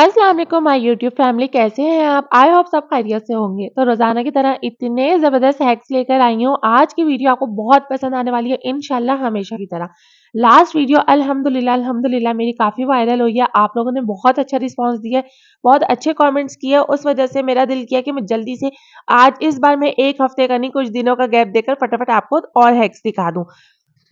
अस्सलाम वालेकुम my YouTube family, कैसे हैं आप? आई होप सब खैरियत से होंगे। तो रोज़ाना की तरह इतने ज़बरदस्त हैक्स लेकर आई हूँ। आज की वीडियो आपको बहुत पसंद आने वाली है इंशाल्लाह हमेशा की तरह। लास्ट वीडियो अल्हम्दुलिल्लाह मेरी काफ़ी वायरल हुई है। आप लोगों ने बहुत अच्छा रिस्पॉन्स दिया है, बहुत अच्छे कमेंट्स किए। उस वजह से मेरा दिल किया कि मैं जल्दी से आज इस बार मैं 1 हफ्ते का नहीं कुछ दिनों का गैप देकर फटाफट आपको और हैक्स दिखा दूँ।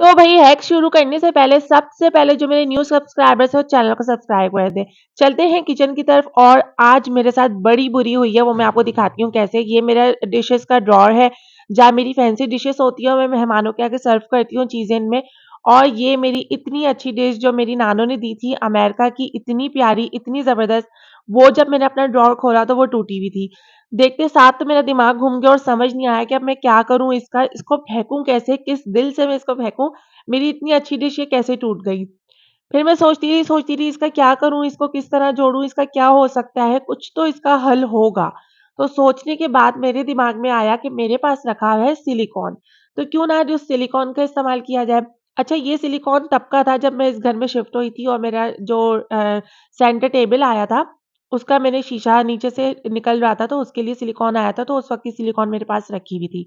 तो भई हैक शुरू करने से पहले सबसे पहले जो मेरे न्यू सब्सक्राइबर्स हैं, चैनल को सब्सक्राइब कर दें। चलते हैं किचन की तरफ और आज मेरे साथ बड़ी बुरी हुई है, वो मैं आपको दिखाती हूँ कैसे। ये मेरा डिशेज़ का ड्रॉवर है, जहाँ मेरी फैंसी डिशेज़ होती हैं और मैं मेहमानों के आगे सर्व करती हूँ चीज़ें इनमें। और ये मेरी इतनी अच्छी डिश जो मेरी नानो ने दी थी अमेरिका की, इतनी प्यारी, इतनी ज़बरदस्त, वो जब मैंने अपना ड्रॉवर खोला तो वो टूटी हुई थी। देखते साथ तो मेरा दिमाग घूम गया और समझ नहीं आया कि अब मैं क्या करूँ इसका? इसको फेंकूँ कैसे? किस दिल से मैं इसको फेंकूँ? मेरी इतनी अच्छी डिश ये कैसे टूट गई? फिर मैं सोचती रही इसका क्या करूँ? इसको किस तरह जोड़ूँ? इसका क्या हो सकता है? कुछ तो इसका हल होगा। तो सोचने के बाद मेरे दिमाग में आया कि मेरे पास रखा है सिलिकॉन, तो क्यों ना आज उस सिलिकॉन का इस्तेमाल किया जाए। अच्छा, ये सिलिकॉन तब का था जब मैं इस घर में शिफ्ट हुई थी और मेरा जो सेंटर टेबल आया था, उसका मैंने शीशा नीचे से निकल रहा था, तो उसके लिए सिलिकॉन आया था, तो उस वक़्त की सिलिकॉन मेरे पास रखी हुई थी।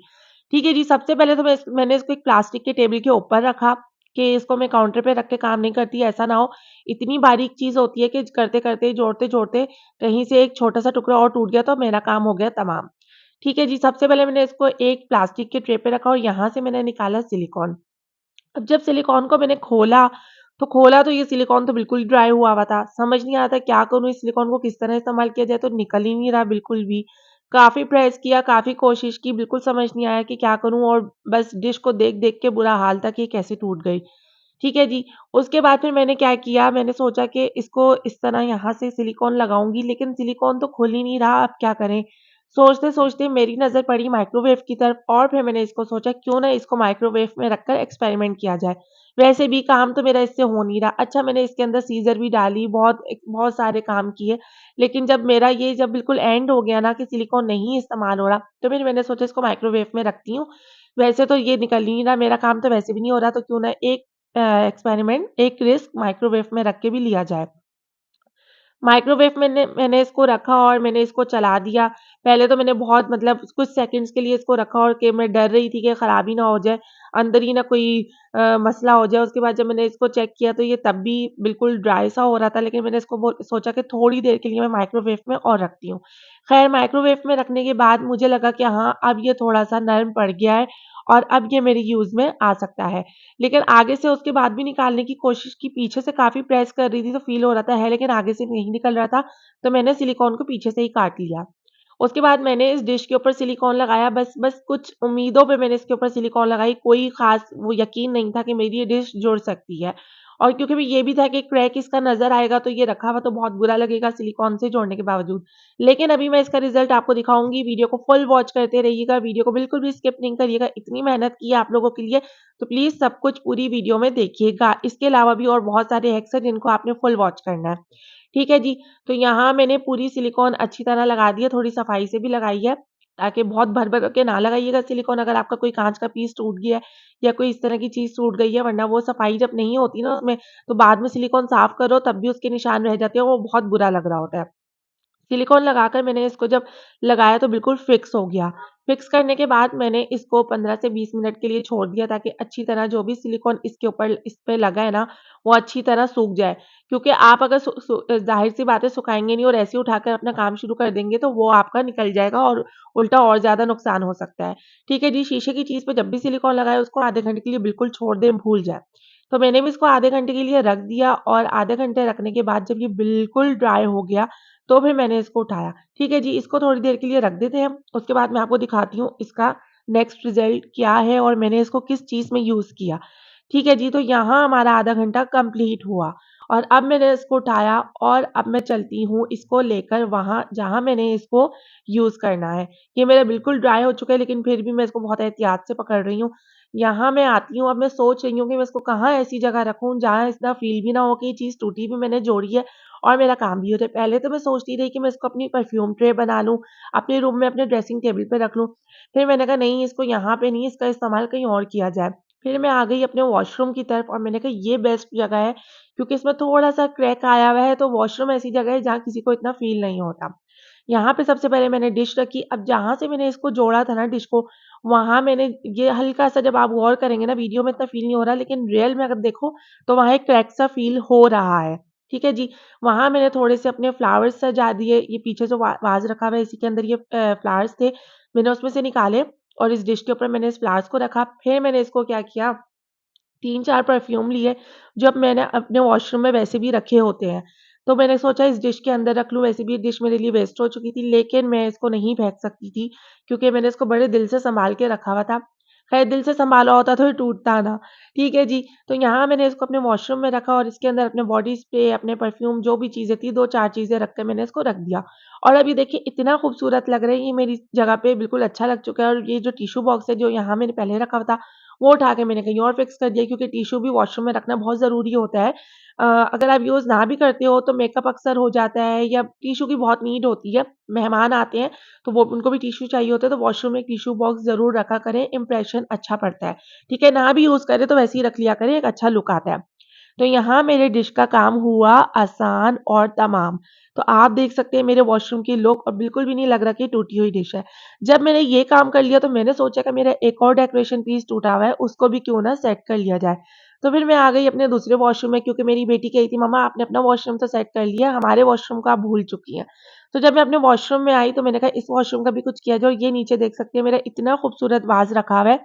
ठीक है जी, सबसे पहले तो मैंने इसको एक प्लास्टिक के टेबल के ऊपर रखा कि इसको मैं काउंटर पे रख के काम नहीं करती, ऐसा ना हो इतनी बारीक चीज़ होती है कि करते-करते, जोड़ते-जोड़ते कहीं से एक छोटा-सा टुकड़ा और टूट गया तो मेरा काम हो गया तमाम। ठीक है जी, सबसे पहले मैंने इसको एक प्लास्टिक के ट्रे पे रखा और यहाँ से मैंने निकाला सिलिकॉन। अब जब सिलिकॉन को मैंने खोला तो ये सिलिकॉन तो बिल्कुल ड्राई हुआ हुआ था। समझ नहीं आ रहा था क्या करूँ, इस सिलिकॉन को किस तरह इस्तेमाल किया जाए, तो निकल ही नहीं रहा बिल्कुल भी। काफ़ी प्रेस किया, काफ़ी कोशिश की, बिल्कुल समझ नहीं आया कि क्या करूँ और बस डिश को देख-देख के बुरा हाल था कि ये कैसे टूट गई। ठीक है जी, उसके बाद फिर मैंने क्या किया, मैंने सोचा कि इसको इस तरह यहाँ से सिलिकॉन लगाऊँगी, लेकिन सिलिकॉन तो खुल ही नहीं रहा, अब क्या करें? सोचते-सोचते मेरी नज़र पड़ी माइक्रोवेव की तरफ और फिर मैंने इसको सोचा क्यों ना इसको माइक्रोवेव में रखकर एक्सपेरिमेंट किया जाए। वैसे भी काम तो मेरा इससे हो नहीं रहा। अच्छा, मैंने इसके अंदर सीज़र भी डाली, बहुत सारे काम किए, लेकिन जब बिल्कुल एंड हो गया ना कि सिलिकॉन नहीं इस्तेमाल हो रहा, तो फिर मैंने सोचा इसको माइक्रोवेव में रखती हूँ। वैसे तो ये निकल ही नहीं रहा, मेरा काम तो वैसे भी नहीं हो रहा, तो क्यों ना एक एक्सपेरिमेंट, एक रिस्क माइक्रोवेव में रख के भी लिया जाए। माइक्रोवेव मैंने इसको रखा और मैंने इसको चला दिया। पहले तो मैंने बहुत मतलब कुछ सेकंड्स के लिए इसको रखा और कि मैं डर रही थी कि खराब ही ना हो जाए, अंदर ही ना कोई मसला हो जाए। उसके बाद जब मैंने इसको चेक किया तो ये तब भी बिल्कुल ड्राई सा हो रहा था, लेकिन मैंने इसको सोचा कि थोड़ी देर के लिए मैं माइक्रोवेव में और रखती हूँ। ख़ैर माइक्रोवेव में रखने के बाद मुझे लगा कि हाँ, अब ये थोड़ा-सा नरम पड़ गया है और अब ये मेरे यूज़ में आ सकता है। लेकिन आगे से उसके बाद भी निकालने की कोशिश की, पीछे से काफ़ी प्रेस कर रही थी तो फ़ील हो रहा था है, लेकिन आगे से नहीं निकल रहा था, तो मैंने सिलिकॉन को पीछे से ही काट लिया। उसके बाद मैंने इस डिश के ऊपर सिलिकॉन लगाया, बस कुछ उम्मीदों पे मैंने इसके ऊपर सिलिकॉन लगाई, कोई ख़ास वो यकीन नहीं था कि मेरी ये डिश जुड़ सकती है। और क्योंकि ये भी था कि क्रैक इसका नज़र आएगा तो ये रखा हुआ तो बहुत बुरा लगेगा सिलिकॉन से जोड़ने के बावजूद। लेकिन अभी मैं इसका रिज़ल्ट आपको दिखाऊँगी, वीडियो को फुल वॉच करते रहिएगा, वीडियो को बिल्कुल भी स्किप नहीं करिएगा, इतनी मेहनत की है आप लोगों के लिए, तो प्लीज़ सब कुछ पूरी वीडियो में देखिएगा। इसके अलावा भी और बहुत सारे हैक्स हैं जिनको आपने फुल वॉच करना है। ठीक है जी, तो यहाँ मैंने पूरी सिलिकॉन अच्छी तरह लगा दी है, थोड़ी सफाई से भी लगाई है, ताकि बहुत भर-भर के ना लगाइएगा सिलिकॉन। अगर आपका कोई काँच का पीस टूट गया है या कोई इस तरह की चीज़ टूट गई है, वरना वो सफाई जब नहीं होती ना उसमें, तो बाद में सिलिकॉन साफ करो तब भी उसके निशान रह जाते हैं, वो बहुत बुरा लग रहा होता है। सिलिकॉन लगाकर मैंने इसको जब लगाया तो बिल्कुल फिक्स हो गया। फिक्स करने के बाद मैंने इसको 15 से 20 मिनट के लिए छोड़ दिया ताकि अच्छी तरह जो भी सिलिकॉन इसके ऊपर इस पे लगा है ना, वो अच्छी तरह सूख जाए। क्योंकि आप अगर ज़ाहिर-सी बात है सुखाएँगे नहीं और ऐसे ही उठाकर अपना काम शुरू कर देंगे तो वो आपका निकल जाएगा और उल्टा और ज़्यादा नुकसान हो सकता है। ठीक है जी, शीशे की चीज़ पे जब भी सिलिकॉन लगाएँ उसको आधे घंटे के लिए बिल्कुल छोड़ दें, भूल जाएँ। तो मैंने भी इसको आधे घंटे के लिए रख दिया और आधे घंटे रखने के बाद जब ये बिल्कुल ड्राई हो गया तो फिर मैंने इसको उठाया। ठीक है जी, इसको थोड़ी देर के लिए रख देते हैं, उसके बाद मैं आपको दिखाती हूँ इसका नेक्स्ट रिज़ल्ट क्या है और मैंने इसको किस चीज़ में यूज़ किया। ठीक है जी, तो यहाँ हमारा आधा घंटा कंप्लीट हुआ और अब मैंने इसको उठाया और अब मैं चलती हूँ इसको लेकर वहाँ जहाँ मैंने इसको यूज़ करना है। ये मेरा बिल्कुल ड्राई हो चुका है लेकिन फिर भी मैं इसको बहुत एहतियात से पकड़ रही हूँ। यहाँ मैं आती हूँ, अब मैं सोच रही हूँ कि मैं इसको कहाँ ऐसी जगह रखूँ जहाँ इतना फ़ील भी ना हो कि ये चीज़ टूटी भी मैंने जोड़ी है और मेरा काम भी हो जाए। पहले तो मैं सोचती रही कि मैं इसको अपनी परफ्यूम ट्रे बना लूँ, अपने रूम में अपने ड्रेसिंग टेबल पे रख लूँ। फिर मैंने कहा नहीं, इसको यहाँ पे नहीं, इसका इस्तेमाल कहीं और किया जाए। फिर मैं आ गई अपने वॉशरूम की तरफ और मैंने कहा ये बेस्ट जगह है क्योंकि इसमें थोड़ा-सा क्रैक आया हुआ है, तो वॉशरूम ऐसी जगह है जहाँ किसी को इतना फ़ील नहीं होता। यहाँ पे सबसे पहले मैंने डिश रखी, अब जहाँ से मैंने इसको जोड़ा था ना डिश को, वहाँ मैंने ये हल्का-सा, जब आप गौर करेंगे ना वीडियो में इतना फ़ील नहीं हो रहा, लेकिन रियल में अगर देखो तो वहाँ एक क्रैक सा फ़ील हो रहा है। ठीक है जी? वहाँ मैंने थोड़े से अपने फ्लावर्स सजा दिए, ये पीछे जो वाज़ रखा हुआ है इसी के अंदर ये फ्लावर्स थे, मैंने उसमें से निकाले और इस डिश के ऊपर मैंने इस फ्लावर्स को रखा। फिर मैंने इसको क्या किया, 3-4 परफ्यूम लिए, जो अब मैंने अपने वॉशरूम में वैसे भी रखे होते हैं। तो मैंने सोचा इस डिश के अंदर रख लूँ, वैसे भी ये डिश मेरे लिए वेस्ट हो चुकी थी, लेकिन मैं इसको नहीं फेंक सकती थी, क्योंकि मैंने इसको बड़े दिल से सँभाल के रखा हुआ था। खैर दिल से सँभाला होता तो ये टूटता ना, ठीक है जी। तो यहाँ मैंने इसको अपने वॉशरूम में रखा और इसके अंदर अपने बॉडी स्प्रे, अपने परफ्यूम जो भी चीज़ें थी, 2-4 चीज़ें रख के मैंने इसको रख दिया। और अब ये देखिए इतना खूबसूरत लग रहा है, ये मेरी जगह पे बिल्कुल अच्छा लग चुका है और ये जो टिश्यू बॉक्स है, जो यहाँ मैंने पहले रखा हुआ था, वो उठा के मैंने कहीं और फ़िक्स कर दिया, क्योंकि टिश्यू भी वॉशरूम में रखना बहुत ज़रूरी होता है। अगर आप यूज़ ना भी करते हो तो मेकअप अक्सर हो जाता है या टिश्यू की बहुत नीड होती है। मेहमान आते हैं तो वो उनको भी टिश्यू चाहिए होता है, तो वॉशरूम में एक टिश्यू बॉक्स ज़रूर रखा करें, इम्प्रेशन अच्छा पड़ता है। ठीक है? ना भी यूज़ करें तो वैसे ही रख लिया करें, एक अच्छा लुक आता है। तो यहाँ मेरे डिश का काम हुआ आसान और तमाम। तो आप देख सकते हैं मेरे वॉशरूम की लुक, और बिल्कुल भी नहीं लग रहा कि टूटी हुई डिश है। जब मैंने ये काम कर लिया तो मैंने सोचा कि मेरा एक और डेकोरेशन पीस टूटा हुआ है, उसको भी क्यों ना सेट कर लिया जाए। तो फिर मैं आ गई अपने दूसरे वॉशरूम में, क्योंकि मेरी बेटी कही थी, मम्मा आपने अपना वॉशरूम तो सेट कर लिया, हमारे वॉशरूम को आप भूल चुकी हैं। तो जब मैं अपने वॉशरूम में आई तो मैंने कहा इस वॉशरूम का भी कुछ किया जाए, और ये नीचे देख सकते हैं मेरा इतना खूबसूरत वाज़ रखा हुआ है,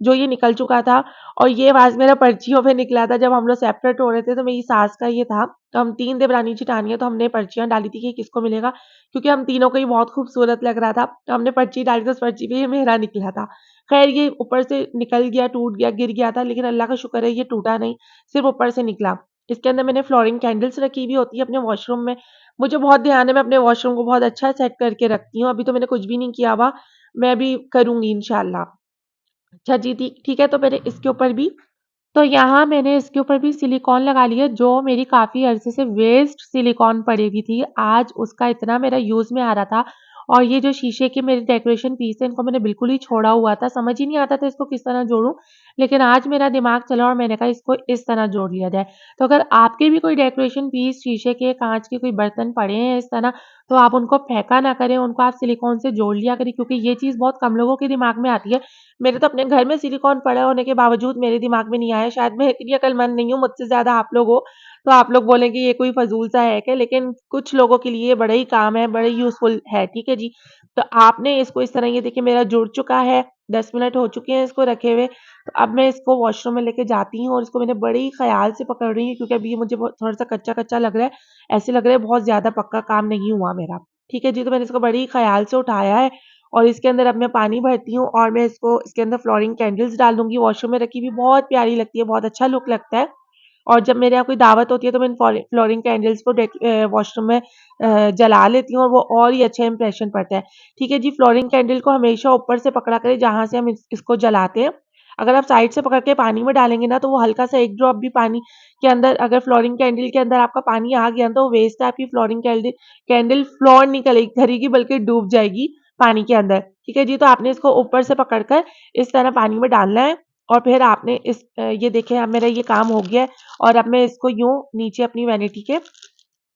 जो ये निकल चुका था। और ये वाज़ मेरा पर्चियों पे निकला था, जब हम लोग सेपरेट हो रहे थे तो मेरी सास का ये था, तो हम 3 देवरानी जेठानियाँ, तो हमने पर्चियाँ डाली थी कि किसको मिलेगा, क्योंकि हम तीनों को ही बहुत खूबसूरत लग रहा था। तो हमने पर्ची डाली तो उस पर्ची पे ये मेरा निकला था। ख़ैर ये ऊपर से निकल गया, टूट गया, गिर गया था, लेकिन अल्लाह का शुक्र है ये टूटा नहीं, सिर्फ़ ऊपर से निकला। इसके अंदर मैंने फ्लोरिंग कैंडल्स रखी हुई होती है अपने वॉशरूम में। मुझे बहुत ध्यान है, मैं अपने वॉशरूम को बहुत अच्छा सेट करके रखती हूँ। अभी तो मैंने कुछ भी नहीं किया हुआ, मैं अभी करूँगी इंशाअल्लाह। अच्छा जी, ठीक है, तो मैंने इसके ऊपर भी, तो यहाँ मैंने इसके ऊपर भी सिलिकॉन लगा लिया, जो मेरी काफ़ी अरसे से वेस्ट सिलिकॉन पड़ी हुई थी। आज उसका इतना मेरा यूज़ में आ रहा था, और ये जो शीशे के मेरे डेकोरेशन पीस हैं, इनको मैंने बिल्कुल ही छोड़ा हुआ था, समझ ही नहीं आता था इसको किस तरह जोड़ूँ। लेकिन आज मेरा दिमाग चला और मैंने कहा इसको इस तरह जोड़ लिया जाए। तो अगर आपके भी कोई डेकोरेशन पीस शीशे के, काँच के कोई बर्तन पड़े हैं इस तरह, तो आप उनको फेंका ना करें, उनको आप सिलिकॉन से जोड़ लिया करें, क्योंकि ये चीज़ बहुत कम लोगों के दिमाग में आती है। मेरे तो अपने घर में सिलिकॉन पड़ा होने के बावजूद मेरे दिमाग में नहीं आया। शायद मैं इतनी अक्लमंद नहीं हूँ, मुझसे ज़्यादा आप लोग हो, तो आप लोग बोलेंगे ये कोई फ़ज़ूल सा है क्या? लेकिन कुछ लोगों के लिए बड़ा ही काम है, बड़ा ही यूज़फुल है, ठीक है जी। तो आपने इसको इस तरह, ये देखिए मेरा जुड़ चुका है, 10 मिनट हो चुके हैं इसको रखे हुए। तो अब मैं इसको वॉशरूम में लेके जाती हूँ और इसको मैंने बड़े ही ख़्याल से पकड़ रही हूँ, क्योंकि अभी ये मुझे बहुत थोड़ा-सा कच्चा-कच्चा लग रहा है। ऐसे लग रहा है बहुत ज़्यादा पक्का काम नहीं हुआ मेरा। ठीक है जी, तो मैंने इसको बड़ी ही ख़्याल से उठाया है और इसके अंदर अब मैं पानी भरती हूँ और मैं इसको इसके अंदर फ्लोरिंग कैंडल्स डाल दूँगी। वॉशरूम में रखी हुई बहुत प्यारी लगती है, बहुत अच्छा लुक लगता है। और जब मेरे यहाँ कोई दावत होती है तो मैं इन फ्लोरिंग कैंडल्स को वॉशरूम में जला लेती हूँ और वो और ही अच्छा इंप्रेशन पड़ता है। ठीक है जी, फ्लोरिंग कैंडल को हमेशा ऊपर से पकड़ा करें जहाँ से हम इसको जलाते हैं। अगर आप साइड से पकड़ के पानी में डालेंगे ना, तो वो हल्का-सा एक ड्रॉप भी पानी के अंदर, अगर फ्लोरिंग कैंडल के अंदर आपका पानी आ गया ना, तो वेस्ट है, आपकी फ्लोरिंग कैंडल कैंडल फ्लोर नहीं करेगी बल्कि डूब जाएगी पानी के अंदर। ठीक है जी, तो आपने इसको ऊपर से पकड़ कर इस तरह पानी में डालना है और फिर आपने ये देखिए अब मेरा ये काम हो गया है और अब मैं इसको यूँ नीचे अपनी वैनिटी के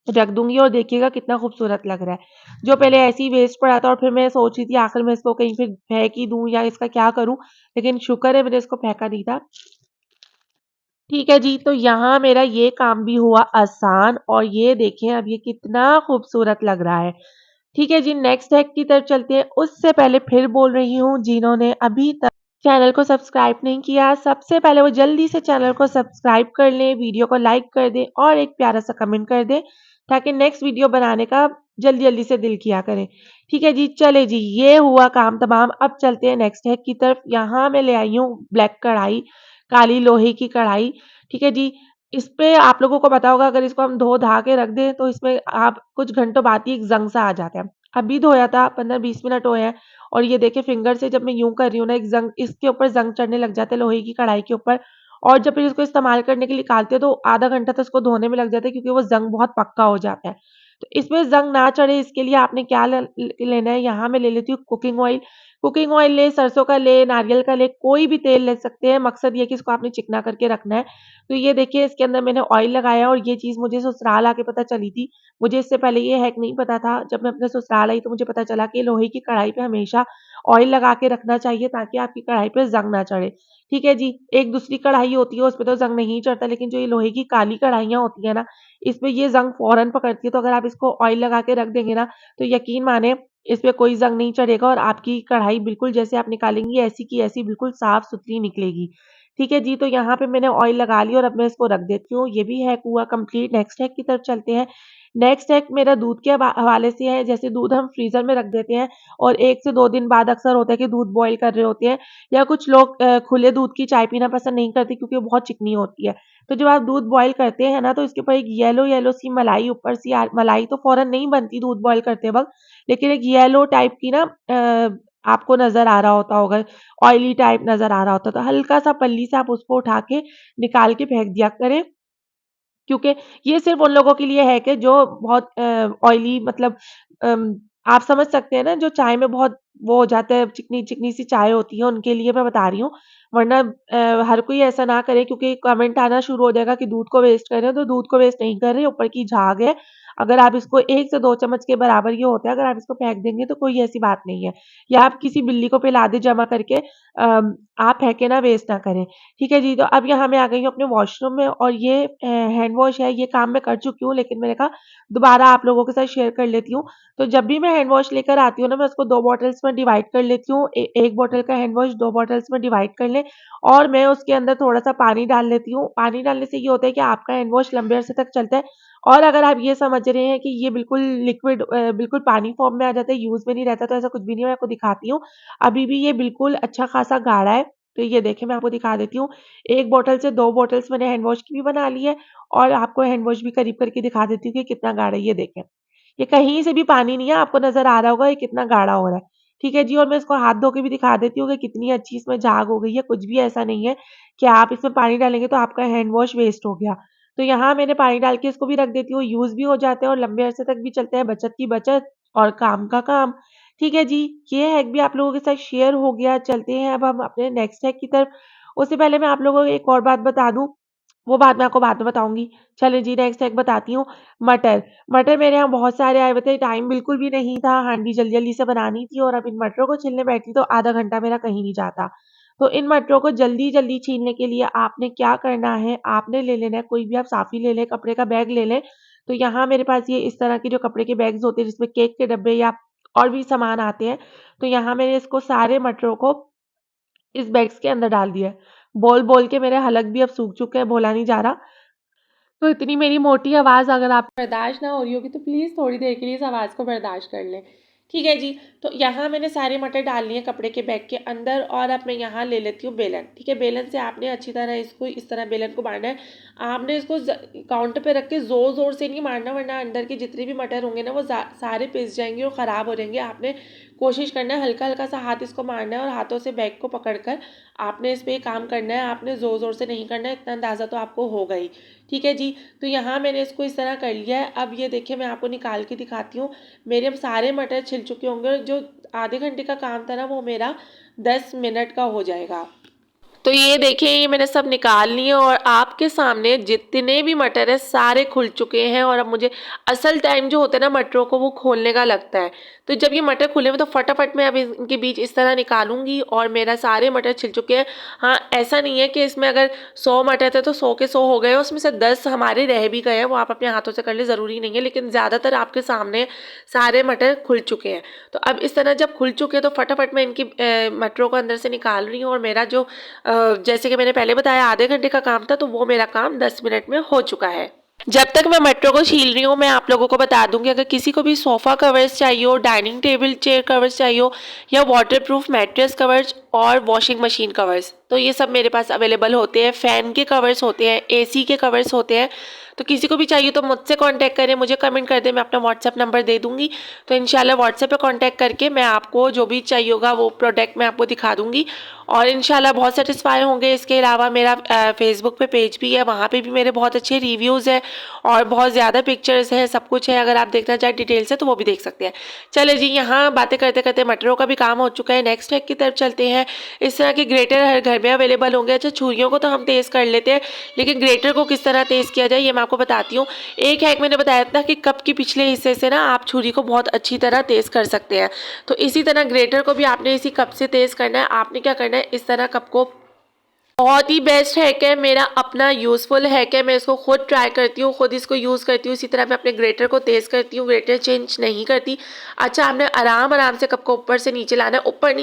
रख दूँगी और देखिएगा कितना खूबसूरत लग रहा है। जो पहले ऐसे ही वेस्ट पड़ा था और फिर मैं सोच रही थी आखिर मैं इसको कहीं पे फेंक ही दूँ या इसका क्या करूँ? लेकिन शुक्र है मैंने इसको फेंका नहीं था। ठीक है जी, तो यहाँ मेरा ये काम भी हुआ आसान और ये देखें अब ये कितना खूबसूरत लग रहा है। ठीक है जी, नेक्स्ट हैक की तरफ चलते हैं। उससे पहले फिर बोल रही हूँ, जिन्होंने अभी तक चैनल को सब्सक्राइब नहीं किया, सबसे पहले वो जल्दी से चैनल को सब्सक्राइब कर लें, वीडियो को लाइक कर दें और एक प्यारा-सा कमेंट कर दें, ताकि नेक्स्ट वीडियो बनाने का जल्दी-जल्दी से दिल किया करे। ठीक है जी, चले जी, ये हुआ काम तमाम। अब चलते हैं नेक्स्ट हैक की तरफ। यहाँ मैं ले आई हूँ ब्लैक कढ़ाई, काली लोहे की कढ़ाई। ठीक है जी, इस पे आप लोगों को पता होगा, अगर इसको हम धो-धा के रख दें तो इसमें आप कुछ घंटों बाद ही एक ज़ंग सा आ जाता है। अभी धोया था, 15-20 मिनट हुए हैं और ये देखिए फिंगर से जब मैं यूँ कर रही हूँ ना, एक ज़ंग इसके ऊपर ज़ंग चढ़ने लग जाते हैं लोहे की कढ़ाई के ऊपर, और जब फिर इसको इस्तेमाल करने के लिए निकालते हो तो आधा घंटा तो इसको धोने में लग जाता है, क्योंकि वो ज़ंग बहुत पक्का हो जाता है। तो इसमें ज़ंग ना चढ़े इसके लिए आपने क्या लेना है, यहाँ मैं ले लेती हूँ कुकिंग ऑयल। कुकिंग ऑयल ले, सरसों का ले, नारियल का ले, कोई भी तेल ले सकते हैं। मकसद ये है कि इसको आपने चिकना करके रखना है। तो ये देखिए इसके अंदर मैंने ऑयल लगाया और ये चीज़ मुझे ससुराल आके पता चली थी। मुझे इससे पहले ये हैक नहीं पता था। जब मैं अपने ससुराल आई तो मुझे पता चला कि लोहे की कढ़ाई पे हमेशा ऑयल लगा के रखना चाहिए ताकि आपकी कढ़ाई पे ज़ंग ना चढ़े। ठीक है जी, एक दूसरी कढ़ाई होती है उसपे तो ज़ंग नहीं चढ़ता, लेकिन जो ये लोहे की काली कढ़ाइयाँ होती हैं ना, इसमें ये ज़ंग फ़ौरन पकड़ती है। तो अगर आप इसको ऑयल लगा के रख देंगे ना, तो यकीन माने इस पे कोई ज़ंग नहीं चढ़ेगा और आपकी कढ़ाई बिल्कुल जैसे आप निकालेंगी ऐसी की ऐसी बिल्कुल साफ-सुथरी निकलेगी। ठीक है जी, तो यहाँ पे मैंने ऑयल लगा लिया और अब मैं इसको रख देती हूँ। ये भी हैक हुआ कंप्लीट। नेक्स्ट हैक की तरफ चलते हैं। नेक्स्ट हैक मेरा दूध के हवाले से है। जैसे दूध हम फ्रीज़र में रख देते हैं और 1 से 2 दिन बाद अक्सर होता है कि दूध बॉयल कर रहे होते हैं या कुछ लोग खुले दूध की चाय पीना पसंद नहीं करते क्योंकि वो बहुत चिकनी होती है। तो जब आप दूध बॉयल करते हैं ना, तो इसके ऊपर एक येलो-येलो सी मलाई ऊपर से मलाई तो फ़ौरन नहीं बनती दूध बॉयल करते वक़्त, लेकिन एक येलो टाइप की ना आपको नज़र आ रहा होता होगा, ऑयली टाइप नज़र आ रहा होता है, तो हल्का-सा पल्ली से आप उसको उठा के निकाल के फेंक दिया करें। क्योंकि ये सिर्फ़ उन लोगों के लिए है कि जो बहुत ऑयली मतलब अम, आप समझ सकते हैं ना जो चाय में बहुत वो हो जाता है, चिकनी-चिकनी सी चाय होती है, उनके लिए मैं बता रही हूँ। वरना हर कोई ऐसा ना करे क्योंकि कमेंट आना शुरू हो जाएगा कि दूध को वेस्ट कर रहे हैं, तो दूध को वेस्ट नहीं कर रहे, ऊपर की झाग है। अगर आप इसको 1 से 2 चम्मच के बराबर ये होता है, अगर आप इसको फेंक देंगे तो कोई ऐसी बात नहीं है। या आप किसी बिल्ली को पिला दें जमा करके आप फेंके ना, वेस्ट ना करें। ठीक है जी, तो अब यहाँ मैं आ गई हूँ अपने वॉशरूम में और ये हैंड वॉश है, ये काम मैं कर चुकी हूँ लेकिन मैंने कहा दोबारा आप लोगों के साथ शेयर कर लेती हूँ। तो जब भी मैं हैंड वॉश लेकर आती हूँ ना, मैं उसको 2 बॉटल्स में डिवाइड कर लेती हूँ। 1 बॉटल का हैंड वॉश 2 बॉटल्स में डिवाइड कर लें और मैं उसके अंदर थोड़ा-सा पानी डाल लेती हूँ। पानी डालने से ये होता है कि आपका हैंड वॉश लंबे अरसे तक चलता है और अगर आप ये समझ रहे हैं कि ये बिल्कुल लिक्विड बिल्कुल पानी फॉर्म में आ जाता है, यूज़ में नहीं रहता, तो ऐसा कुछ भी नहीं है, मैं आपको दिखाती हूँ। अभी भी ये बिल्कुल अच्छा खासा गाढ़ा है। तो ये देखिए मैं आपको दिखा देती हूँ। 1 बॉटल से 2 बॉटल्स मैंने हैंड वॉश की भी बना ली है और आपको हैंड वॉश भी करीब करके दिखा देती हूँ कि कितना गाढ़ा है, ये देखें। ये कहीं से भी पानी नहीं है, आपको नज़र आ रहा होगा ये कितना गाढ़ा हो रहा है। ठीक है जी, और मैं इसको हाथ धो के भी दिखा देती हूँ कि कितनी अच्छी इसमें झाग हो गई है। कुछ भी ऐसा नहीं है कि आप इसमें पानी डालेंगे तो आपका हैंड वॉश वेस्ट हो गया। तो यहाँ मैंने पानी डाल के इसको भी रख देती हूँ, यूज़ भी हो जाते हैं और लंबे अरसे तक भी चलते हैं, बचत की बचत और काम का काम। ठीक है जी, ये हैक भी आप लोगों के साथ शेयर हो गया। चलते हैं अब हम अपने नेक्स्ट हैक की तरफ। उससे पहले मैं आप लोगों को एक और बात बता दूँ, वो बात मैं आपको बाद में बताऊँगी। चलिए जी, नेक्स्ट हैक बताती हूँ। मटर। मटर मेरे यहाँ बहुत सारे आए हुए थे, टाइम बिल्कुल भी नहीं था, हांडी जल्दी-जल्दी से बनानी थी और अब इन मटरों को छीलने बैठी तो आधा घंटा मेरा कहीं नहीं जाता। तो इन मटरों को जल्दी-जल्दी छीलने के लिए आपने क्या करना है, आपने ले लेना है, कोई भी आप साफ़ी ले लें, कपड़े का बैग ले लें। तो यहाँ मेरे पास ये इस तरह के जो कपड़े के बैग्स होते हैं जिसमें केक के डब्बे या और भी सामान आते हैं। तो यहाँ मैंने इसको सारे मटरों को इस बैग्स के अंदर डाल दिया है। बोल-बोल के मेरे हलक भी अब सूख चुके हैं, बोला नहीं जा रहा। तो इतनी मेरी मोटी आवाज़ अगर आपको बर्दाश्त ना हो रही होगी तो प्लीज़ थोड़ी देर के लिए इस आवाज़ को बर्दाश्त कर लें। ठीक है जी, तो यहाँ मैंने सारे मटर डाल लिए कपड़े के बैग के अंदर और अब मैं यहाँ ले लेती हूँ बेलन। ठीक है, बेलन से आपने अच्छी तरह इसको इस तरह बेलन को मारना है। आपने इसको काउंटर पे रख के ज़ोर-ज़ोर से नहीं मारना वरना अंदर के जितने भी मटर होंगे ना वो सारे पिस जाएंगे और ख़राब हो जाएंगे। आपने कोशिश करना है हल्का-हल्का सा हाथ इसको मारना है और हाथों से बैग को पकड़ कर आपने इस पे काम करना है। आपने ज़ोर-ज़ोर से नहीं करना है, इतना अंदाज़ा तो आपको होगा ही। ठीक है जी, तो यहाँ मैंने इसको इस तरह कर लिया है। अब ये देखिए मैं आपको निकाल के दिखाती हूँ। मेरे अब सारे मटर छिल चुके होंगे और जो आधे घंटे का काम था ना वो मेरा 10 मिनट का हो जाएगा। तो ये देखिए ये मैंने सब निकाल लिए और आपके सामने जितने भी मटर है सारे खुल चुके हैं और अब मुझे असल टाइम जो होता है ना मटरों को वो खोलने का लगता है। तो जब ये मटर खुले हुए तो फटाफट मैं अब इनके बीच इस तरह निकालूंगी और मेरा सारे मटर छिल चुके हैं। हाँ, ऐसा नहीं है कि इसमें अगर 100 मटर थे तो 100 के 100 हो गए, उसमें से 10 हमारे रह भी गए हैं, वो आप अपने हाथों से कर ले, ज़रूरी नहीं है, लेकिन ज़्यादातर आपके सामने सारे मटर खुल चुके हैं। तो अब इस तरह जब खुल चुके हैं तो फटाफट मैं इनकी मटरों को अंदर से निकाल रही हूँ और मेरा जो जैसे कि मैंने पहले बताया आधे घंटे का काम था तो वो मेरा काम 10 मिनट में हो चुका है। जब तक मैं मटरों को छील रही हूँ मैं आप लोगों को बता दूंगी, अगर किसी को भी सोफ़ा कवर्स चाहिए हो, डाइनिंग टेबल चेयर कवर्स चाहिए हो या वाटरप्रूफ मैट्रेस कवर्स और वॉशिंग मशीन कवर्स, तो ये सब मेरे पास अवेलेबल होते हैं। फ़ैन के कवर्स होते हैं, एसी के कवर्स होते हैं। तो किसी को भी चाहिए तो मुझसे कांटेक्ट करें, मुझे कमेंट कर दें, मैं अपना व्हाट्सएप नंबर दे दूँगी। तो इंशाल्लाह व्हाट्सएप पे कांटेक्ट करके मैं आपको जो भी चाहिए होगा वो प्रोडक्ट मैं आपको दिखा दूँगी और इंशाल्लाह बहुत सैटिस्फाई होंगे। इसके अलावा मेरा फेसबुक पे पेज भी है, वहाँ पे भी मेरे बहुत अच्छे रिव्यूज़ हैं और बहुत ज़्यादा पिक्चर्स हैं, सब कुछ है। अगर आप देखना चाहें डिटेल से तो वो भी देख सकते हैं। चलिए जी, यहाँ बातें करते करते मटरों का भी काम हो चुका है। नेक्स्ट हैक की तरफ चलते हैं। इस तरह के ग्रेटर हर घर में अवेलेबल होंगे। अच्छा, छुरियों को तो हम तेज़ कर लेते हैं, लेकिन ग्रेटर को किस तरह तेज़ किया जाए ये मैं आपको बताती हूँ। एक हैक मैंने बताया था कि कप के पिछले हिस्से से ना आप छुरी को बहुत अच्छी तरह तेज़ कर सकते हैं। तो इसी तरह ग्रेटर को भी आपने इसी कप से तेज़ करना है। आपने क्या करना है, इस तरह कप को, बहुत ही बेस्ट हैक है, मेरा अपना यूज़फुल हैक है, मैं इसको खुद ट्राई करती हूँ, खुद इसको यूज़ करती हूँ। इसी तरह मैं अपने ग्रेटर को तेज़ करती हूँ, ग्रेटर चेंज नहीं करती। अच्छा, आपने आराम से कप को ऊपर से नीचे लाना है, ऊपर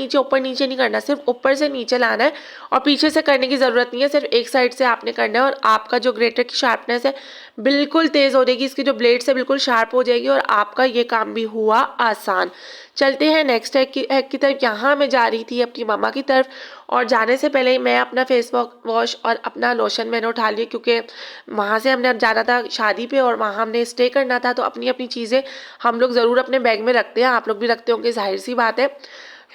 नीचे नहीं करना, सिर्फ ऊपर से नीचे लाना है और पीछे से करने की ज़रूरत नहीं है, सिर्फ एक साइड से आपने करना है और आपका जो ग्रेटर की शार्पनेस है बिल्कुल तेज़ हो जाएगी, इसकी जो ब्लेड से बिल्कुल शार्प हो जाएगी और आपका ये काम भी हुआ आसान। चलते हैं नेक्स्ट हैक की तरफ। यहाँ मैं जा रही थी अपनी मम्मा की तरफ और जाने से पहले मैं अपना फेस वॉश और अपना लोशन मैंने उठा लिया, क्योंकि वहाँ से हमने अब जाना था शादी पे और वहाँ हमने स्टे करना था। तो अपनी अपनी चीज़ें हम लोग ज़रूर अपने बैग में रखते हैं, आप लोग भी रखते होंगे, जाहिर सी बात है,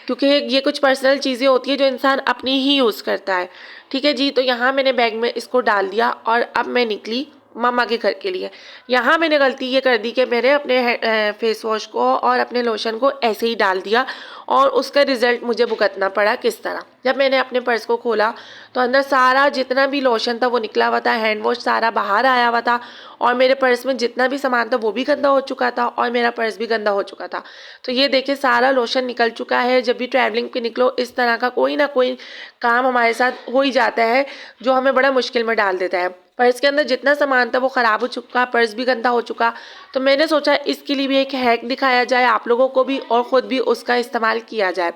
क्योंकि ये कुछ पर्सनल चीज़ें होती है जो इंसान अपनी ही यूज़ करता है। ठीक है जी, तो यहाँ मैंने बैग में इसको डाल दिया और अब मैं निकली मम्मा के घर के लिए। यहाँ मैंने गलती ये कर दी कि मैंने अपने फेस वॉश को और अपने लोशन को ऐसे ही डाल दिया और उसका रिज़ल्ट मुझे भुगतना पड़ा। किस तरह, जब मैंने अपने पर्स को खोला तो अंदर सारा जितना भी लोशन था वो निकला हुआ था, हैंड वॉश सारा बाहर आया हुआ था और मेरे पर्स में जितना भी सामान था वो भी गंदा हो चुका था और मेरा पर्स भी गंदा हो चुका था। तो ये देखिए, सारा लोशन निकल चुका है। जब भी ट्रैवलिंग पे निकलो इस तरह का कोई ना कोई काम हमारे साथ हो ही जाता है जो हमें बड़ा मुश्किल में डाल देता है। पर्स के अंदर जितना सामान था वो ख़राब हो चुका, पर्स भी गंदा हो चुका। तो मैंने सोचा इसके लिए भी एक हैक दिखाया जाए आप लोगों को भी और ख़ुद भी उसका इस्तेमाल किया जाए।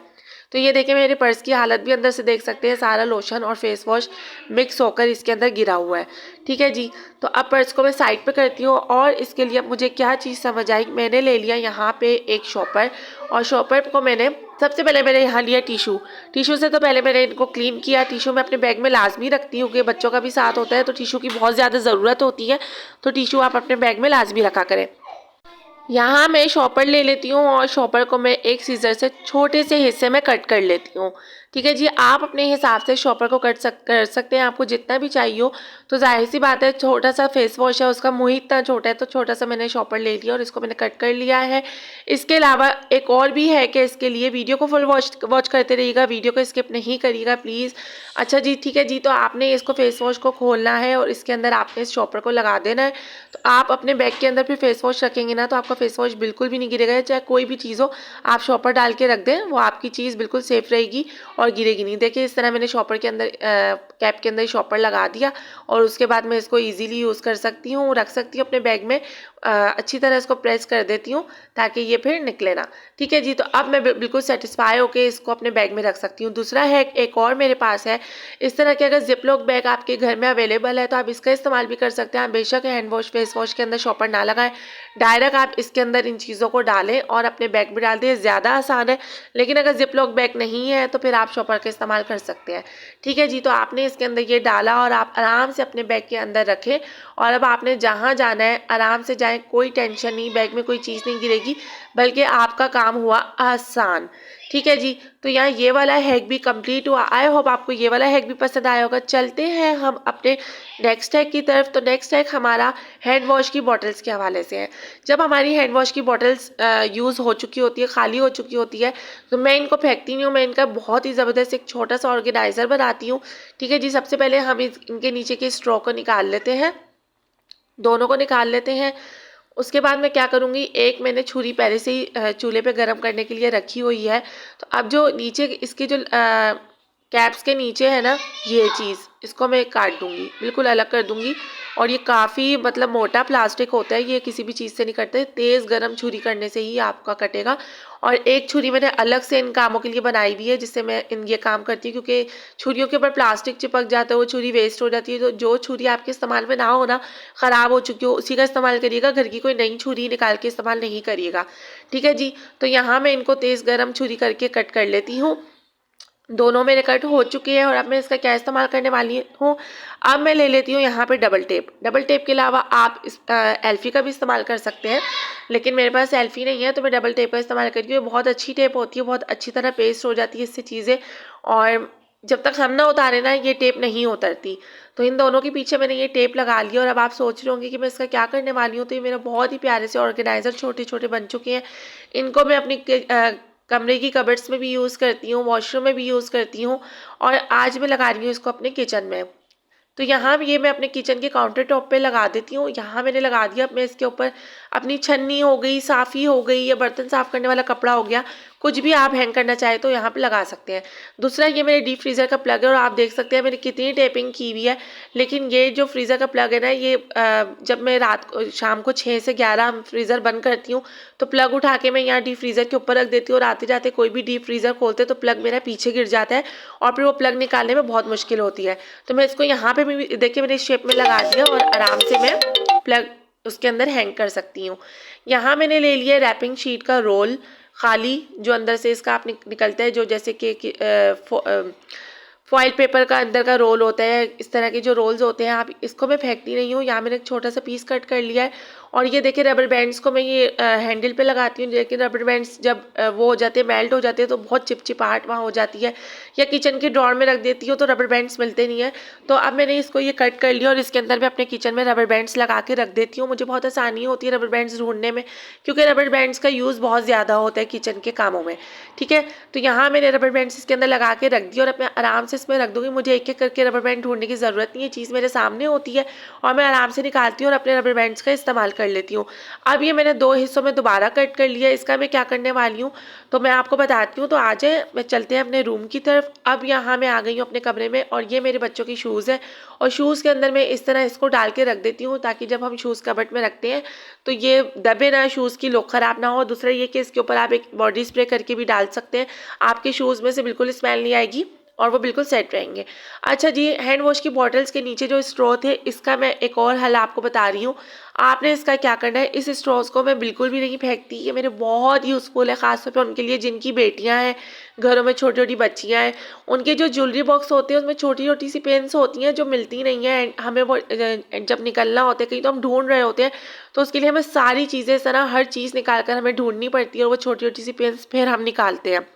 तो ये देखिए, मेरे पर्स की हालत भी अंदर से देख सकते हैं, सारा लोशन और फेस वॉश मिक्स होकर इसके अंदर गिरा हुआ है। ठीक है जी, तो अब पर्स को मैं साइड पे करती हूँ और इसके लिए अब मुझे क्या चीज़ समझ आई, मैंने ले लिया यहाँ पे एक शॉपर और शॉपर को मैंने सबसे पहले मैंने यहाँ लिया टिशू से। तो पहले मैंने इनको क्लीन किया। टिशू मैं अपने बैग में लाजमी रखती हूँ कि बच्चों का भी साथ होता है तो टिशू की बहुत ज़्यादा ज़रूरत होती है, तो टिशू आप अपने बैग में लाजमी रखा करें। यहाँ मैं शॉपर ले लेती हूँ और शॉपर को मैं एक सीज़र से छोटे से हिस्से में कट कर लेती हूँ। ठीक है जी, आप अपने हिसाब से शॉपर को कर सकते हैं, आपको जितना भी चाहिए हो। तो जाहिर सी बात है, छोटा सा फेस वॉश है, उसका मुँह ही इतना छोटा है, तो छोटा सा मैंने शॉपर ले लिया और इसको मैंने कट कर लिया है। इसके अलावा एक और भी है कि इसके लिए वीडियो को फुल वॉच करते रहिएगा, वीडियो को स्किप नहीं करिएगा प्लीज़। अच्छा जी, ठीक है जी, तो आपने इसको फेस वॉश को खोलना है और इसके अंदर आपने इस शॉपर को लगा देना है। तो आप अपने बैग के अंदर फिर फेस वॉश रखेंगे ना तो आपका फेस वॉश बिल्कुल भी नहीं गिरेगा, चाहे कोई भी चीज़ हो आप शॉपर डाल के रख दें, वो आपकी चीज़ बिल्कुल सेफ़ रहेगी और गिरेगी नहीं। देखिए, इस तरह मैंने शॉपर के अंदर कैप के अंदर शॉपर लगा दिया और उसके बाद मैं इसको ईज़िली यूज़ कर सकती हूँ, रख सकती हूँ अपने बैग में। अच्छी तरह इसको प्रेस कर देती हूँ ताकि ये फिर निकले ना। ठीक है जी, तो अब मैं बिल्कुल सेटिस्फाई होकर इसको अपने बैग में रख सकती हूँ। दूसरा हैक एक और मेरे पास है, इस तरह के अगर जिपलॉक बैग आपके घर में अवेलेबल है तो आप इसका इस्तेमाल भी कर सकते हैं। आप बेशक हैंड वॉश फेस वॉश के अंदर शॉपर ना लगाएं, डायरेक्ट आप इसके अंदर इन चीज़ों को डालें और अपने बैग में डाल दें, ज़्यादा आसान है। लेकिन अगर जिपलॉक बैग नहीं है तो फिर आप शॉपर का इस्तेमाल कर सकते हैं। ठीक है जी, तो आपने इसके अंदर ये डाला और आप आराम से अपने बैग के अंदर रखें और अब आपने जहाँ जाना है आराम से जाएं, कोई टेंशन नहीं, बैग में कोई चीज़ नहीं गिरेगी, बल्कि आपका काम हुआ आसान। ठीक है जी, तो यहाँ ये वाला हैक भी कंप्लीट हुआ। आई होप आपको ये वाला हैक भी पसंद आया होगा। चलते हैं हम अपने नेक्स्ट हैक की तरफ। तो नेक्स्ट हैक हमारा हैंड वॉश की बॉटल्स के हवाले से है। जब हमारी हैंड वॉश की बॉटल्स यूज़ हो चुकी होती है, खाली हो चुकी होती है, तो मैं इनको फेंकती नहीं हूँ, मैं इनका बहुत ही ज़बरदस्त एक छोटा सा ऑर्गेनाइज़र बनाती हूँ। ठीक है जी, सबसे पहले हम इनके नीचे के स्ट्रॉ को निकाल लेते हैं, दोनों को निकाल लेते हैं। उसके बाद मैं क्या करूँगी, एक मैंने छुरी पहले से ही चूल्हे पे गरम करने के लिए रखी हुई है। तो अब जो नीचे इसके जो कैप्स के नीचे है ना, ये चीज़ इसको मैं काट दूँगी, बिल्कुल अलग कर दूँगी। और ये काफ़ी मतलब मोटा प्लास्टिक होता है, ये किसी भी चीज़ से नहीं कटते, तेज़ गरम छुरी करने से ही आपका कटेगा। और एक छुरी मैंने अलग से इन कामों के लिए बनाई हुई है, जिससे मैं ये काम करती हूँ, क्योंकि छुरियों के ऊपर प्लास्टिक चिपक जाता है, वो छुरी वेस्ट हो जाती है। तो जो छुरी आपके इस्तेमाल में ना हो ना, ख़राब हो चुकी हो, उसी का इस्तेमाल करिएगा, घर की कोई नई छुरी निकाल के इस्तेमाल नहीं करिएगा। ठीक है जी, तो यहाँ मैं इनको तेज़ गरम छुरी करके कट कर लेती हूँ। दोनों मेरे कट हो चुके हैं और अब मैं इसका क्या इस्तेमाल करने वाली हूँ। अब मैं ले लेती हूँ यहाँ पे डबल टेप। डबल टेप के अलावा आप इस एल्फी का भी इस्तेमाल कर सकते हैं, लेकिन मेरे पास एल्फी नहीं है तो मैं डबल टेप का इस्तेमाल करती हूँ। बहुत अच्छी टेप होती है, बहुत अच्छी तरह पेस्ट हो जाती है इससे चीज़ें, और जब तक हम ना उतारे ना ये टेप नहीं उतरती। तो इन दोनों के पीछे मैंने ये टेप लगा लिया और अब आप सोच रहे होंगे कि मैं इसका क्या करने वाली हूँ। तो ये मेरा बहुत ही प्यारे से ऑर्गेनाइज़र छोटे छोटे बन चुके हैं। इनको मैं अपनी कमरे की कबर्ड्स में भी यूज़ करती हूँ, वॉशरूम में भी यूज़ करती हूँ, और आज मैं लगा रही हूँ इसको अपने किचन में। तो यहाँ ये मैं अपने किचन के काउंटर टॉप पे लगा देती हूँ। यहाँ मैंने लगा दिया। अब मैं इसके ऊपर अपनी छन्नी हो गई, साफ़ी हो गई, या बर्तन साफ़ करने वाला कपड़ा हो गया, कुछ भी आप हैंग करना चाहे तो यहाँ पे लगा सकते हैं। दूसरा ये मेरे डीप फ्रीज़र का प्लग है और आप देख सकते हैं मैंने कितनी टेपिंग की हुई है। लेकिन ये जो फ्रीज़र का प्लग है ना, ये जब मैं शाम को 6 से 11 फ्रीज़र बंद करती हूँ तो प्लग उठा के मैं यहाँ डीप फ्रीज़र के ऊपर रख देती हूँ और आते जाते कोई भी डीप फ्रीज़र खोलते तो प्लग मेरा पीछे गिर जाता है और फिर वो प्लग निकालने में बहुत मुश्किल होती है। तो मैं इसको यहाँ पे भी देखिए मैंने इस शेप में लगा दिया और आराम से मैं प्लग उसके अंदर हैंग कर सकती हूँ। यहाँ मैंने ले लिया रैपिंग शीट का रोल खाली, जो अंदर से इसका आप निकलता है, जो जैसे कि फॉइल पेपर का अंदर का रोल होता है, इस तरह के जो रोल्स होते हैं, आप इसको मैं फेंकती नहीं हूँ। यहाँ मैंने एक छोटा सा पीस कट कर लिया है और ये देखिए रबर बैंड्स को मैं ये हैंडल पे लगाती हूँ, लेकिन रबर बैंड्स जब वो हो जाते हैं, मेल्ट हो जाते हैं, तो बहुत चिपचिपाहट वहाँ हो जाती है, या किचन के ड्रॉर में रख देती हूँ तो रबर बैंड्स मिलते नहीं है। तो अब मैंने इसको ये कट कर लिया और इसके अंदर मैं अपने किचन में रबर बैंड्स लगा के रख देती हूँ। मुझे बहुत आसानी होती है रबर बैंड्स ढूंढने में, क्योंकि रबर बैंड्स का यूज़ बहुत ज़्यादा होता है किचन के कामों में। ठीक है, तो यहाँ मैंने रबर बैंड्स इसके अंदर लगा के रख दिया और अब मैं आराम से इसमें रख दूँगी। मुझे एक एक करके रबर बैंड ढूंढने की ज़रूरत नहीं है, चीज़ मेरे सामने होती है और मैं आराम से निकालती हूँ और अपने रबर बैंड्स का इस्तेमाल कर लेती हूँ। अब ये मैंने 2 हिस्सों में दोबारा कट कर लिया। इसका मैं क्या करने वाली हूँ तो मैं आपको बताती हूँ। तो आ जाए, मैं चलते हैं अपने रूम की तरफ। अब यहाँ मैं आ गई हूँ अपने कमरे में और ये मेरे बच्चों की शूज़ है और शूज़ के अंदर मैं इस तरह इसको डाल के रख देती हूँ ताकि जब हम शूज़ कबर्ड में रखते हैं तो ये दबे ना, शूज़ की लुक ख़राब ना हो। दूसरा ये कि इसके ऊपर आप एक बॉडी स्प्रे करके भी डाल सकते हैं, आपके शूज़ में से बिल्कुल स्मेल नहीं आएगी और वो बिल्कुल सेट रहेंगे। अच्छा जी, हैंड वॉश की बॉटल्स के नीचे जो स्ट्रॉ थे, इसका मैं एक और हल आपको बता रही हूँ। आपने इसका क्या करना है, इस स्ट्रॉस को मैं बिल्कुल भी नहीं फेंकती, ये मेरे बहुत यूज़फुल है, ख़ासतौर पे उनके लिए जिनकी बेटियाँ हैं, घरों में छोटी छोटी बच्चियाँ हैं। उनके जो ज्वेलरी बॉक्स होते हैं उसमें छोटी छोटी सी पेन्स होती हैं जो मिलती नहीं है, एंड हमें वो जब निकलना होता है कहीं तो हम ढूंढ रहे होते हैं, तो उसके लिए हमें सारी चीज़ें इस तरह हर चीज़ निकाल कर हमें ढूंढनी पड़ती है और वो छोटी छोटी सी पेन्स फिर हम निकालते हैं।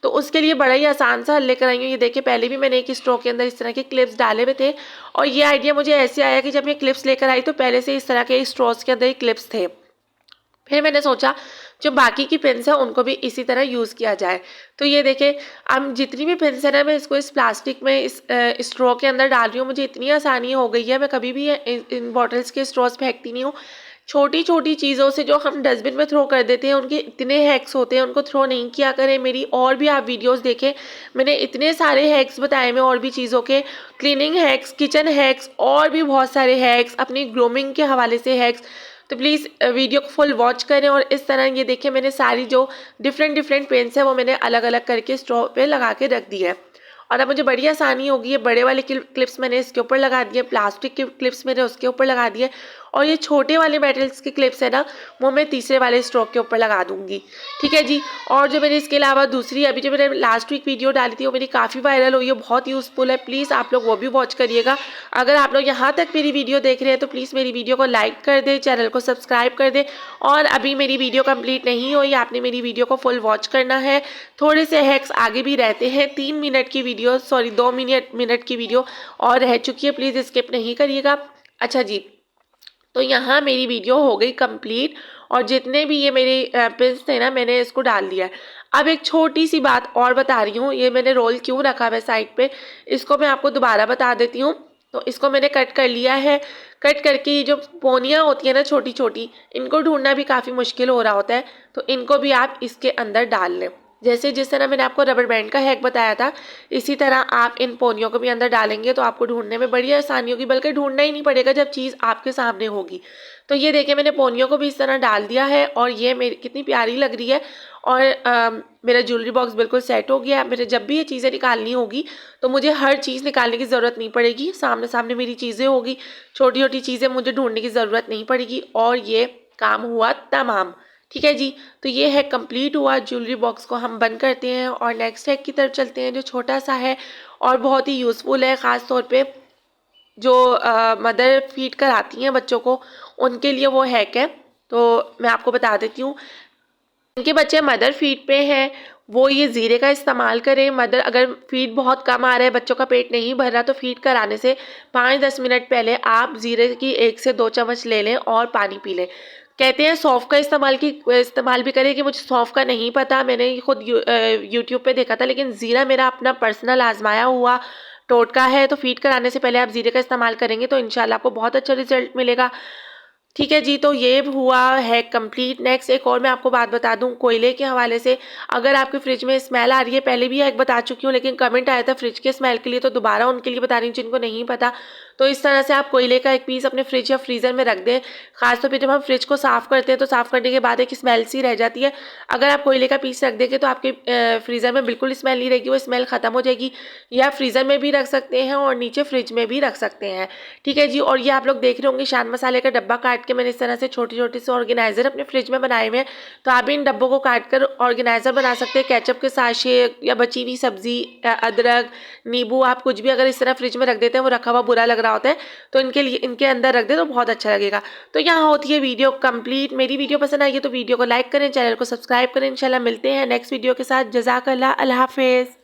तो उसके लिए बड़ा ही आसान सा हल लेकर आई हूँ। ये देखिए, पहले भी मैंने एक स्ट्रॉ के अंदर इस तरह के क्लिप्स डाले हुए थे और ये आइडिया मुझे ऐसे आया कि जब मैं क्लिप्स लेकर आई तो पहले से इस तरह के स्ट्रॉस के अंदर ही क्लिप्स थे। फिर मैंने सोचा जो बाकी की पिन्स है उनको भी इसी तरह यूज़ किया जाए। तो ये देखें, अब जितनी भी पिन्स है ना, मैं इसको इस प्लास्टिक में इस स्ट्रॉ के अंदर डाल रही हूँ। मुझे इतनी आसानी हो गई है, मैं कभी भी इन बॉटल्स के स्ट्रॉस फेंकती नहीं हूँ। छोटी छोटी चीज़ों से जो हम डस्टबिन में थ्रो कर देते हैं, उनके इतने हैक्स होते हैं, उनको थ्रो नहीं किया करें। मेरी और भी आप वीडियोस देखें, मैंने इतने सारे हैक्स बताए मैं और भी चीज़ों के, क्लीनिंग हैक्स, किचन हैक्स, और भी बहुत सारे हैक्स, अपनी ग्रूमिंग के हवाले से हैक्स। तो प्लीज़ वीडियो को फुल वॉच करें। और इस तरह ये देखिए, मैंने सारी जो डिफरेंट डिफरेंट पेन्स है वो मैंने अलग अलग करके स्ट्रॉ पे लगा के रख दी है और अब मुझे बड़ी आसानी होगी। ये बड़े वाले क्लिप्स मैंने इसके ऊपर लगा दिए, प्लास्टिक के क्लिप्स मैंने उसके ऊपर लगा दिए, और ये छोटे वाले मेटल्स के क्लिप्स है ना, वो मैं तीसरे वाले स्ट्रोक के ऊपर लगा दूंगी। ठीक है जी। और जो मैंने इसके अलावा दूसरी अभी जो मैंने लास्ट वीक वीडियो डाली थी वो मेरी काफ़ी वायरल हुई है, बहुत यूज़फुल है, प्लीज़ आप लोग वो भी वॉच करिएगा। अगर आप लोग यहाँ तक मेरी वीडियो देख रहे हैं तो प्लीज़ मेरी वीडियो को लाइक कर दें, चैनल को सब्सक्राइब कर दें। और अभी मेरी वीडियो कंप्लीट नहीं हुई, आपने मेरी वीडियो को फुल वॉच करना है। थोड़े से हैक्स आगे भी रहते हैं, 3 मिनट की वीडियो, सॉरी 2 मिनट की वीडियो और रह चुकी है, प्लीज़ स्किप नहीं करिएगा। अच्छा जी, तो यहाँ मेरी वीडियो हो गई कंप्लीट और जितने भी ये मेरे पिन्स थे ना, मैंने इसको डाल दिया है। अब एक छोटी सी बात और बता रही हूँ, ये मैंने रोल क्यों रखा हुआ है साइड पे, इसको मैं आपको दोबारा बता देती हूँ। तो इसको मैंने कट कर लिया है। कट करके ये जो पोनियाँ होती हैं ना छोटी छोटी, इनको ढूंढना भी काफ़ी मुश्किल हो रहा होता है, तो इनको भी आप इसके अंदर डाल लें। जैसे जिस तरह मैंने आपको रबर बैंड का हैक बताया था, इसी तरह आप इन पोनियों को भी अंदर डालेंगे तो आपको ढूंढने में बड़ी आसानी होगी, बल्कि ढूंढना ही नहीं पड़ेगा जब चीज़ आपके सामने होगी। तो ये देखिए, मैंने पोनियों को भी इस तरह डाल दिया है और ये मेरी कितनी प्यारी लग रही है। और मेरा ज्वेलरी बॉक्स बिल्कुल सेट हो गया। मेरे जब भी ये चीज़ें निकालनी होगी तो मुझे हर चीज़ निकालने की ज़रूरत नहीं पड़ेगी, सामने सामने मेरी चीज़ें होगी, छोटी छोटी चीज़ें मुझे ढूंढने की ज़रूरत नहीं पड़ेगी और ये काम हुआ तमाम। ठीक है जी। तो ये है कंप्लीट हुआ, ज्वेलरी बॉक्स को हम बंद करते हैं और नेक्स्ट हैक की तरफ चलते हैं जो छोटा सा है और बहुत ही यूज़फुल है, ख़ास तौर पे जो मदर फीड कराती हैं बच्चों को, उनके लिए वो हैक है। तो मैं आपको बता देती हूँ, जिनके बच्चे मदर फीड पे हैं वो ये ज़ीरे का इस्तेमाल करें। मदर अगर फीड बहुत कम आ रहा है, बच्चों का पेट नहीं भर रहा, तो फीड कराने से 5-10 मिनट पहले आप ज़ीरे की 1 से 2 चम्मच ले लें और पानी पी लें। कहते हैं सौंफ का इस्तेमाल भी करें, कि मुझे सौंफ का नहीं पता, मैंने खुद यूट्यूब पे देखा था, लेकिन ज़ीरा मेरा अपना पर्सनल आजमाया हुआ टोटका है। तो फीड कराने से पहले आप ज़ीरे का इस्तेमाल करेंगे तो इंशाल्लाह आपको बहुत अच्छा रिजल्ट मिलेगा। ठीक है जी, तो ये हुआ है कंप्लीट। नेक्स्ट एक और मैं आपको बात बता दूं कोयले के हवाले से। अगर आपके फ्रिज में स्मेल आ रही है, पहले भी एक बता चुकी हूँ, लेकिन कमेंट आया था फ्रिज के स्मेल के लिए, तो दोबारा उनके लिए बता रही हूँ जिनको नहीं पता। तो इस तरह से आप कोयले का एक पीस अपने फ्रिज या फ्रीज़र में रख दें। खासतौर पर जब हम फ्रिज को साफ़ करते हैं तो साफ़ करने के बाद एक स्मेल सी रह जाती है। अगर आप कोयले का पीस रख देंगे तो आपके फ्रीज़र में बिल्कुल स्मेल नहीं रहेगी, वो स्मेल ख़त्म हो जाएगी। या फ्रीज़र में भी रख सकते हैं और नीचे फ्रिज में भी रख सकते हैं। ठीक है जी। और ये आप लोग देख रहे होंगे शान मसाले का डब्बा काट के मैंने इस तरह से छोटे छोटे से ऑर्गेनाइजर अपने फ्रिज में बनाए हुए हैं। तो आप भी इन डब्बों को काट कर ऑर्गेनाइजर बना सकते हैं। केचप के साशे या बची हुई सब्जी, अदरक, नींबू, आप कुछ भी अगर इस तरह फ्रिज में रख देते हैं, वो रखा हुआ बुरा लग रहा होता है, तो इनके लिए इनके अंदर रख दे तो बहुत अच्छा लगेगा। तो यहाँ होती है वीडियो कंप्लीट। मेरी वीडियो पसंद आई है तो वीडियो को लाइक करें, चैनल को सब्सक्राइब करें। इंशाल्लाह मिलते हैं नेक्स्ट वीडियो के साथ। जज़ाकल्लाह, अल्लाह हाफिज़।